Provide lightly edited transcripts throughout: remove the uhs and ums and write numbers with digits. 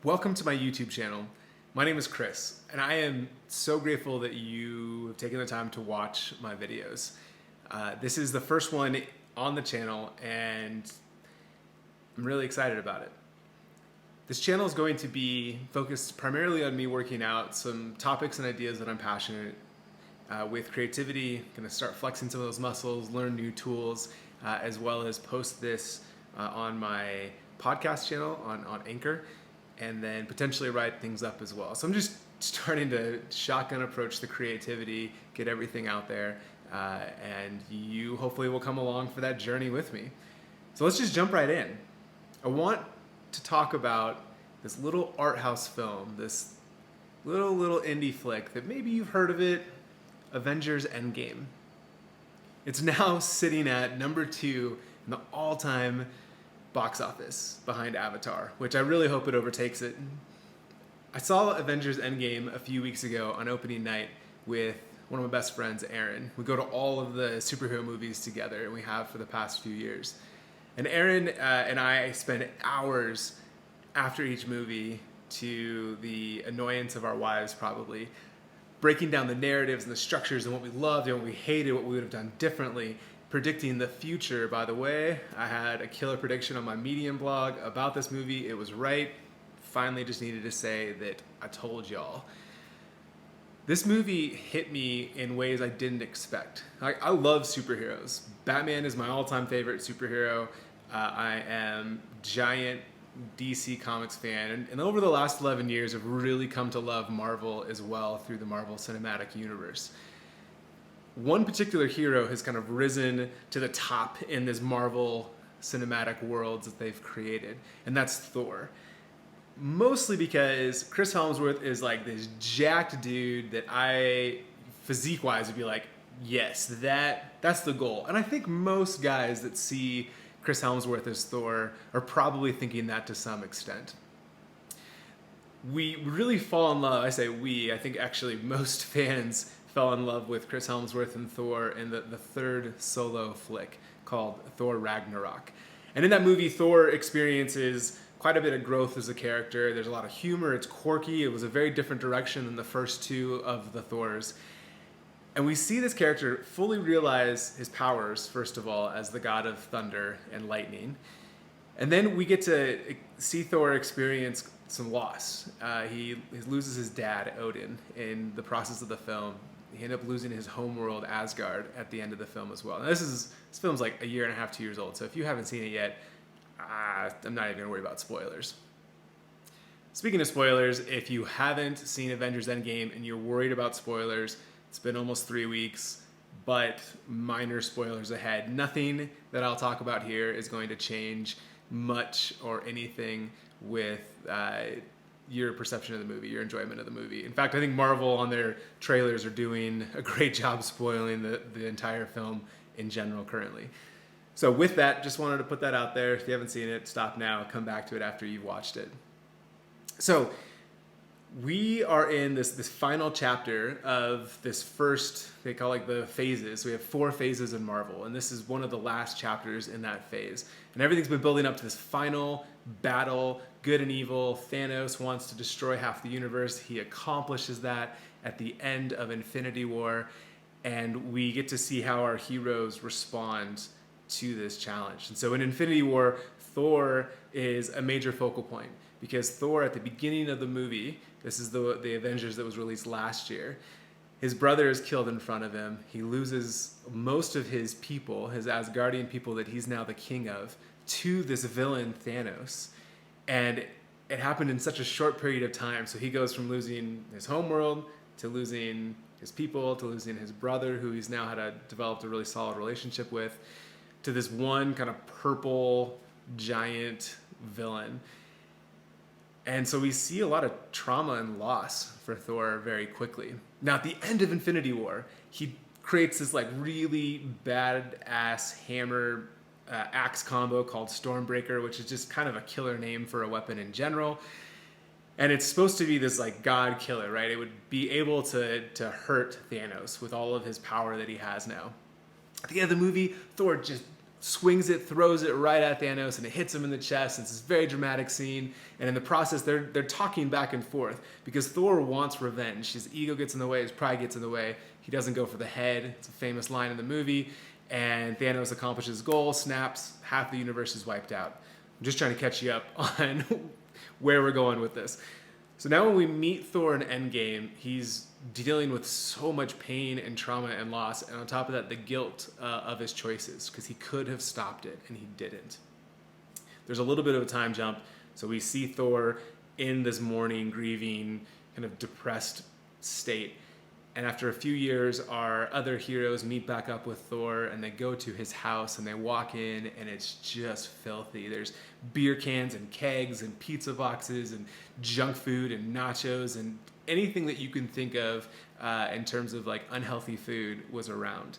Welcome to my YouTube channel. My name is Chris, and I am so grateful that you have taken the time to watch my videos. This is the first one on the channel, and I'm really excited about it. This channel is going to be focused primarily on me working out some topics and ideas that I'm passionate with creativity. Going to start flexing some of those muscles, learn new tools, as well as post this on my podcast channel on Anchor, and then potentially write things up as well. So I'm just starting to shotgun approach the creativity, get everything out there, and you hopefully will come along for that journey with me. So let's just jump right in. I want to talk about this little art house film, this little indie flick that maybe you've heard of it, Avengers Endgame. It's now sitting at number 2 in the all-time box office behind Avatar, which I really hope it overtakes it. I saw Avengers Endgame a few weeks ago on opening night with one of my best friends, Aaron. We go to all of the superhero movies together, and we have for the past few years. And Aaron and I spend hours after each movie, to the annoyance of our wives probably, breaking down the narratives and the structures and what we loved and what we hated, what we would have done differently, predicting the future. By the way, I had a killer prediction on my Medium blog about this movie. It was right. Finally just needed to say that I told y'all. This movie hit me in ways I didn't expect. I love superheroes. Batman is my all-time favorite superhero. I am giant DC Comics fan. And over the last 11 years, I've really come to love Marvel as well through the Marvel Cinematic Universe. One particular hero has kind of risen to the top in this Marvel cinematic worlds that they've created, and that's Thor. Mostly because Chris Hemsworth is like this jacked dude that I, physique-wise, would be like, yes, that's the goal. And I think most guys that see Chris Hemsworth as Thor are probably thinking that to some extent. We really fall in love, I say we, I think actually most fans fell in love with Chris Hemsworth and Thor in the third solo flick called Thor Ragnarok. And in that movie, Thor experiences quite a bit of growth as a character. There's a lot of humor, it's quirky, it was a very different direction than the first two of the Thors. And we see this character fully realize his powers, first of all, as the god of thunder and lightning. And then we get to see Thor experience some loss. He loses his dad, Odin, in the process of the film. He ended up losing his homeworld, Asgard, at the end of the film as well. Now this film's like a year and a half, 2 years old, so if you haven't seen it yet, I'm not even going to worry about spoilers. Speaking of spoilers, if you haven't seen Avengers Endgame and you're worried about spoilers, it's been almost 3 weeks, but minor spoilers ahead. Nothing that I'll talk about here is going to change much or anything with your perception of the movie, your enjoyment of the movie. In fact, I think Marvel on their trailers are doing a great job spoiling the entire film in general currently. So with that, just wanted to put that out there. If you haven't seen it, stop now, come back to it after you've watched it. So we are in this final chapter of this first, they call it the phases. We have 4 phases in Marvel, and this is one of the last chapters in that phase. And everything's been building up to this final battle, good and evil. Thanos wants to destroy half the universe. He accomplishes that at the end of Infinity War, and we get to see how our heroes respond to this challenge. And so in Infinity War, Thor is a major focal point, because Thor, at the beginning of the movie, this is the Avengers that was released last year, his brother is killed in front of him. He loses most of his people, his Asgardian people that he's now the king of, to this villain Thanos. And it happened in such a short period of time. So he goes from losing his homeworld to losing his people to losing his brother, who he's now developed a really solid relationship with, to this one kind of purple giant villain. And so we see a lot of trauma and loss for Thor very quickly. Now, at the end of Infinity War, he creates this like really badass hammer axe combo called Stormbreaker, which is just kind of a killer name for a weapon in general. And it's supposed to be this like god killer, right? It would be able to hurt Thanos with all of his power that he has now. At the end of the movie, Thor just swings it, throws it right at Thanos, and it hits him in the chest. It's this very dramatic scene, and in the process, they're talking back and forth because Thor wants revenge. His ego gets in the way, his pride gets in the way. He doesn't go for the head. It's a famous line in the movie, and Thanos accomplishes his goal, snaps, half the universe is wiped out. I'm just trying to catch you up on where we're going with this. So now when we meet Thor in Endgame, he's dealing with so much pain and trauma and loss, and on top of that, the guilt of his choices, because he could have stopped it and he didn't. There's a little bit of a time jump, so we see Thor in this mourning, grieving, kind of depressed state. And after a few years, our other heroes meet back up with Thor, and they go to his house, and they walk in, and it's just filthy. There's beer cans and kegs and pizza boxes and junk food and nachos and anything that you can think of in terms of like unhealthy food was around.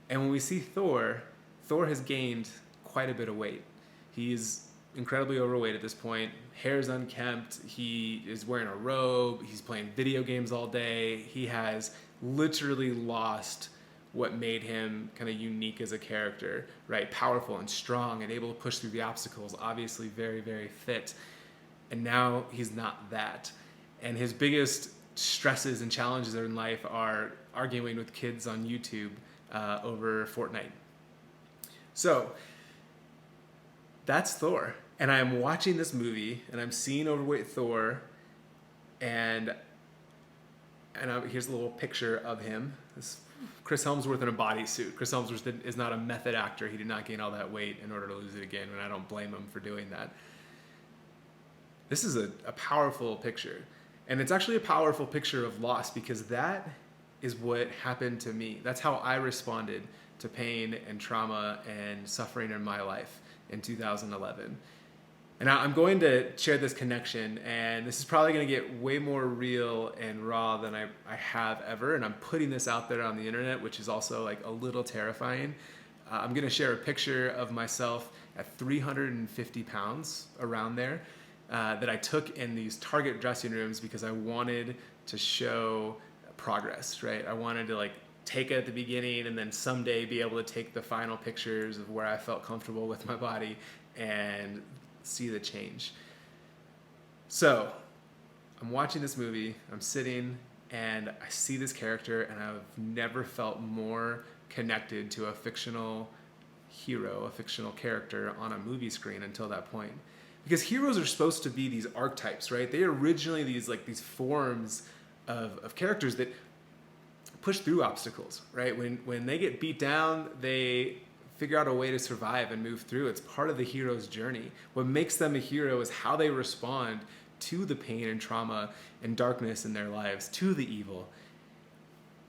And when we see Thor has gained quite a bit of weight. He's incredibly overweight at this point. Hair's unkempt. He is wearing a robe. He's playing video games all day. He has literally lost what made him kind of unique as a character, right? Powerful and strong and able to push through the obstacles, obviously very, very fit. And now he's not that. And his biggest stresses and challenges in life are arguing with kids on YouTube over Fortnite. So that's Thor. And I'm watching this movie, and I'm seeing overweight Thor, and here's a little picture of him. This Chris Hemsworth in a bodysuit. Chris Hemsworth is not a method actor. He did not gain all that weight in order to lose it again, and I don't blame him for doing that. This is a powerful picture. And it's actually a powerful picture of loss, because that is what happened to me. That's how I responded to pain and trauma and suffering in my life in 2011. And I'm going to share this connection, and this is probably going to get way more real and raw than I have ever, and I'm putting this out there on the internet, which is also like a little terrifying. I'm going to share a picture of myself at 350 pounds, around there, that I took in these Target dressing rooms because I wanted to show progress, right? I wanted to like take it at the beginning and then someday be able to take the final pictures of where I felt comfortable with my body and see the change. So I'm watching this movie, I'm sitting, and I see this character, and I've never felt more connected to a fictional hero, a fictional character on a movie screen until that point. Because heroes are supposed to be these archetypes, right? They are originally these forms of characters that push through obstacles, right? When they get beat down, they figure out a way to survive and move through. It's part of the hero's journey. What makes them a hero is how they respond to the pain and trauma and darkness in their lives, to the evil.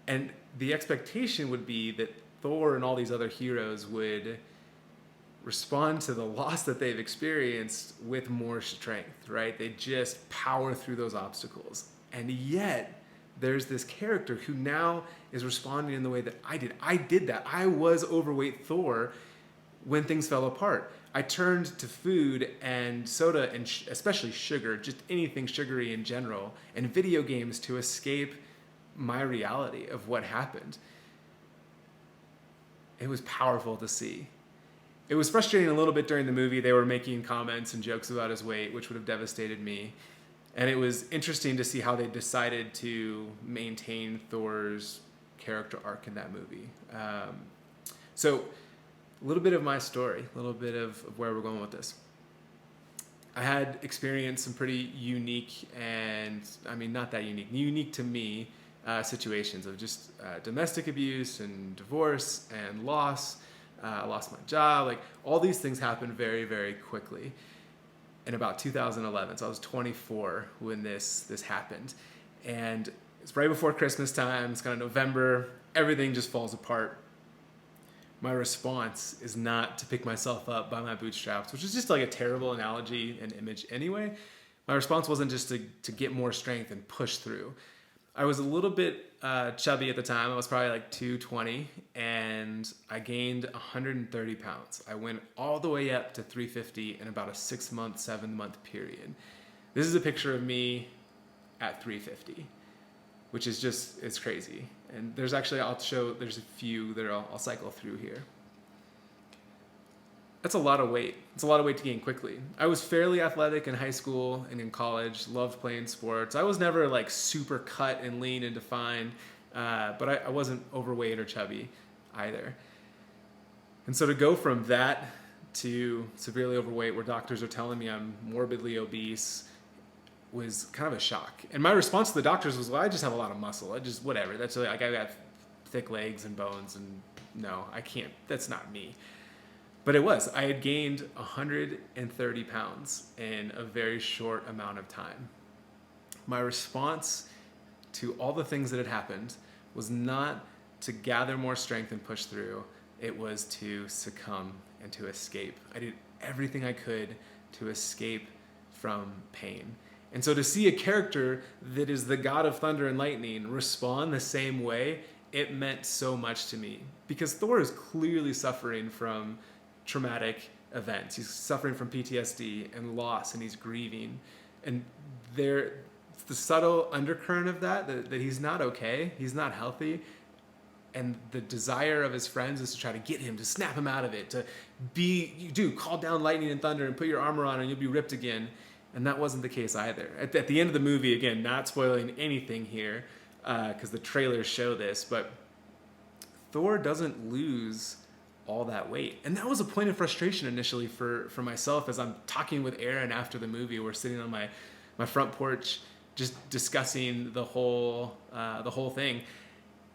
And the expectation would be that Thor and all these other heroes would respond to the loss that they've experienced with more strength, right? They just power through those obstacles. And yet, there's this character who now is responding in the way that I did. I did that. I was overweight Thor when things fell apart. I turned to food and soda and especially sugar, just anything sugary in general, and video games to escape my reality of what happened. It was powerful to see. It was frustrating a little bit during the movie. They were making comments and jokes about his weight, which would have devastated me. And it was interesting to see how they decided to maintain Thor's character arc in that movie. So a little bit of my story, a little bit of where we're going with this. I had experienced some pretty unique and, I mean, not that unique to me situations of just domestic abuse and divorce and loss. I lost my job. Like, all these things happened very, very quickly. In about 2011, so I was 24 when this happened, and it's right before Christmas time. It's kind of November. Everything just falls apart. My response is not to pick myself up by my bootstraps, which is just like a terrible analogy and image anyway. My response wasn't just to get more strength and push through. I was a little bit chubby at the time. I was probably like 220, and I gained 130 pounds. I went all the way up to 350 in about a 7-month period. This is a picture of me at 350, which is just, it's crazy. And there's actually, there's a few that I'll cycle through here. That's a lot of weight. It's a lot of weight to gain quickly. I was fairly athletic in high school and in college, loved playing sports. I was never like super cut and lean and defined, but I wasn't overweight or chubby either. And so to go from that to severely overweight, where doctors are telling me I'm morbidly obese, was kind of a shock. And my response to the doctors was, well, I just have a lot of muscle. I just, whatever. That's like, I got thick legs and bones, and no, I can't, that's not me. But it was. I had gained 130 pounds in a very short amount of time. My response to all the things that had happened was not to gather more strength and push through. It was to succumb and to escape. I did everything I could to escape from pain. And so to see a character that is the god of thunder and lightning respond the same way, it meant so much to me. Because Thor is clearly suffering from traumatic events. He's suffering from PTSD and loss, and he's grieving. And the subtle undercurrent of that he's not okay, he's not healthy, and the desire of his friends is to try to get him, to snap him out of it, call down lightning and thunder and put your armor on and you'll be ripped again. And that wasn't the case either. At the end of the movie, again, not spoiling anything here, because the trailers show this, but Thor doesn't lose all that weight. And that was a point of frustration initially for myself as I'm talking with Aaron after the movie. We're sitting on my front porch just discussing the whole thing.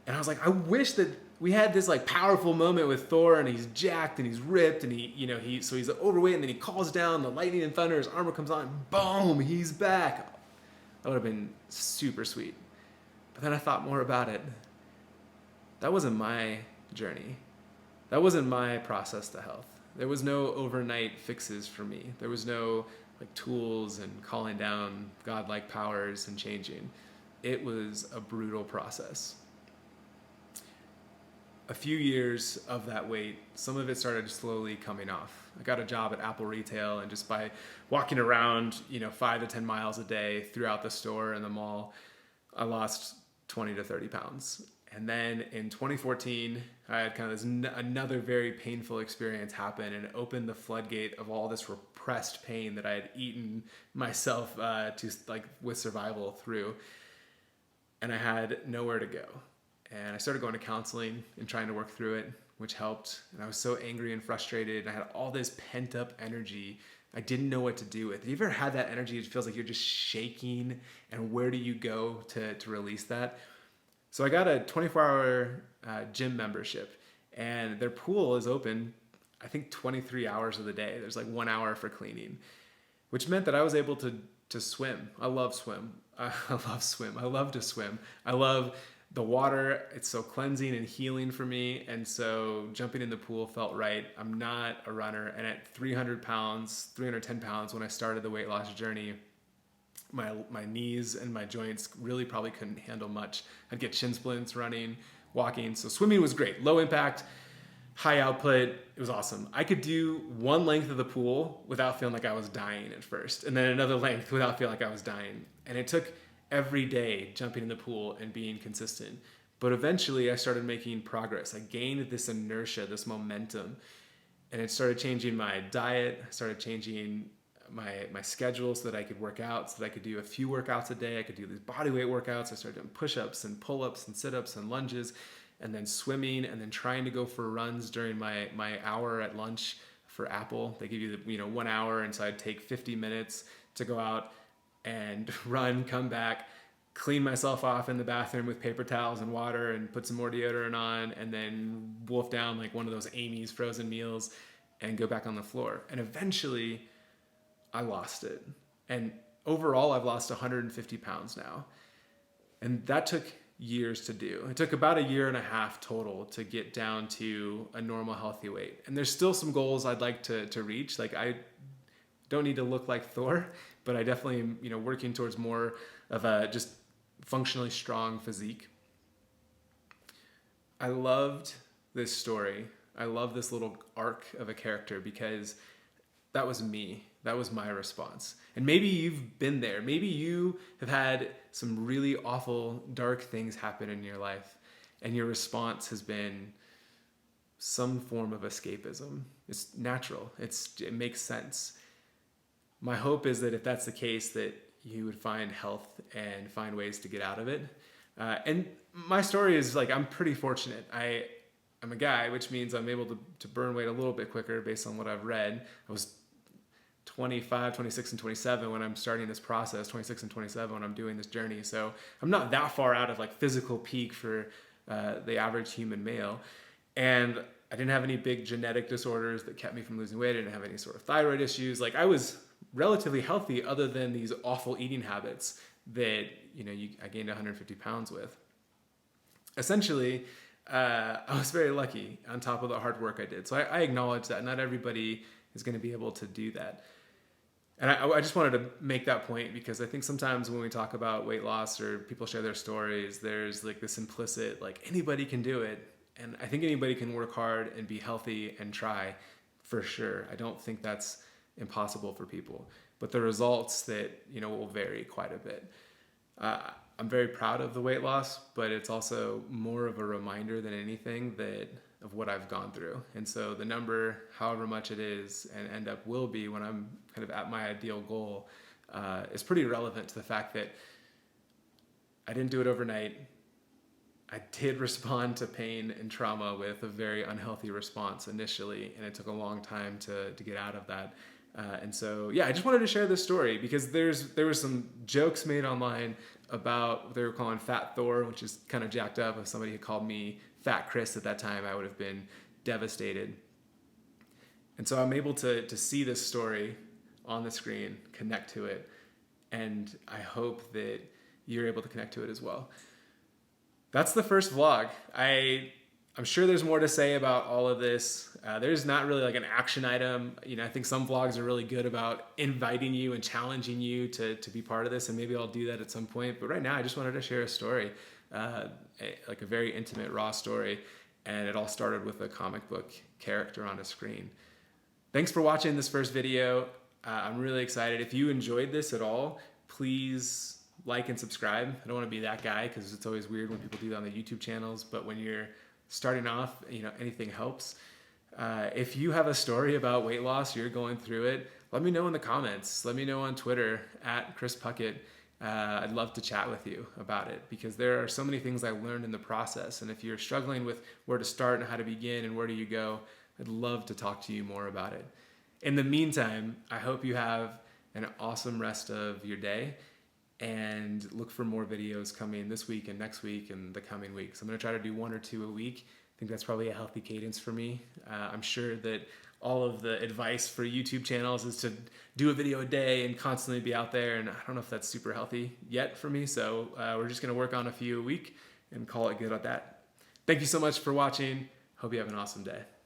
And I was like, I wish that we had this like powerful moment with Thor, and he's jacked and he's ripped and so he's overweight, and then he calls down the lightning and thunder, his armor comes on, and boom, he's back. That would have been super sweet. But then I thought more about it. That wasn't my journey. That wasn't my process to health. There was no overnight fixes for me. There was no like tools and calling down godlike powers and changing. It was a brutal process. A few years of that weight, some of it started slowly coming off. I got a job at Apple Retail, and just by walking around, 5 to 10 miles a day throughout the store and the mall, I lost 20 to 30 pounds. And then in 2014, I had kind of another very painful experience happen, and it opened the floodgate of all this repressed pain that I had eaten myself with survival through. And I had nowhere to go. And I started going to counseling and trying to work through it, which helped. And I was so angry and frustrated. And I had all this pent up energy I didn't know what to do with. Have you ever had that energy? It feels like you're just shaking, and where do you go to release that? So I got a 24-hour gym membership, and their pool is open, I think 23 hours of the day. There's like 1 hour for cleaning, which meant that I was able to swim. I love swim. I love swim. I love to swim. I love the water. It's so cleansing and healing for me. And so jumping in the pool felt right. I'm not a runner. And at 310 pounds, when I started the weight loss journey, my knees and my joints really probably couldn't handle much. I'd get shin splints running, walking. So swimming was great. Low impact, high output. It was awesome. I could do one length of the pool without feeling like I was dying at first, and then another length without feeling like I was dying. And it took every day jumping in the pool and being consistent. But eventually I started making progress. I gained this inertia, this momentum, and it started changing my diet. I started changing my schedule so that I could work out, so that I could do a few workouts a day. I could do these body weight workouts. I started doing push-ups and pull-ups and sit-ups and lunges, and then swimming, and then trying to go for runs during my hour at lunch for Apple. They give you the 1 hour, and so I'd take 50 minutes to go out and run, come back, clean myself off in the bathroom with paper towels and water, and put some more deodorant on, and then wolf down like one of those Amy's frozen meals and go back on the floor. And eventually I lost it. And overall, I've lost 150 pounds now. And that took years to do. It took about 1.5 years total to get down to a normal, healthy weight. And there's still some goals I'd like to reach. Like, I don't need to look like Thor, but I definitely am, working towards more of a just functionally strong physique. I loved this story. I love this little arc of a character because that was me. That was my response. And maybe you've been there. Maybe you have had some really awful, dark things happen in your life, and your response has been some form of escapism. It's natural. It makes sense. My hope is that if that's the case, that you would find health and find ways to get out of it. And my story is like, I'm pretty fortunate. I'm a guy, which means I'm able to burn weight a little bit quicker based on what I've read. I was 25, 26, and 27 when I'm starting this process, 26 and 27 when I'm doing this journey. So I'm not that far out of like physical peak for the average human male. And I didn't have any big genetic disorders that kept me from losing weight. I didn't have any sort of thyroid issues. Like I was relatively healthy other than these awful eating habits that, I gained 150 pounds with. Essentially, I was very lucky on top of the hard work I did. So I acknowledge that not everybody is going to be able to do that. And I just wanted to make that point because I think sometimes when we talk about weight loss or people share their stories, there's like this implicit, like anybody can do it. And I think anybody can work hard and be healthy and try for sure. I don't think that's impossible for people, but the results that, will vary quite a bit. I'm very proud of the weight loss, but it's also more of a reminder than anything of what I've gone through. And so the number, however much it is and will be when I'm kind of at my ideal goal, is pretty relevant to the fact that I didn't do it overnight. I did respond to pain and trauma with a very unhealthy response initially, and it took a long time to get out of that. And so, I just wanted to share this story because there were some jokes made online about what they were calling Fat Thor, which is kind of jacked up. If somebody had called me Fat Chris at that time, I would have been devastated. And so I'm able to see this story on the screen, connect to it, and I hope that you're able to connect to it as well. That's the first vlog. I'm sure there's more to say about all of this. There's not really like an action item. I think some vlogs are really good about inviting you and challenging you to be part of this, and maybe I'll do that at some point. But right now, I just wanted to share a story, like a very intimate, raw story, and it all started with a comic book character on a screen. Thanks for watching this first video. I'm really excited. If you enjoyed this at all, please like and subscribe. I don't want to be that guy because it's always weird when people do that on the YouTube channels, but when you're starting off, anything helps. If you have a story about weight loss, you're going through it, let me know in the comments. Let me know on Twitter at Chris Puckett. I'd love to chat with you about it because there are so many things I learned in the process. And if you're struggling with where to start and how to begin and where do you go, I'd love to talk to you more about it. In the meantime, I hope you have an awesome rest of your day and look for more videos coming this week and next week and the coming weeks. I'm going to try to do 1 or 2 a week. I think that's probably a healthy cadence for me. I'm sure that all of the advice for YouTube channels is to do a video a day and constantly be out there, and I don't know if that's super healthy yet for me, so we're just going to work on a few a week and call it good at that. Thank you so much for watching. Hope you have an awesome day.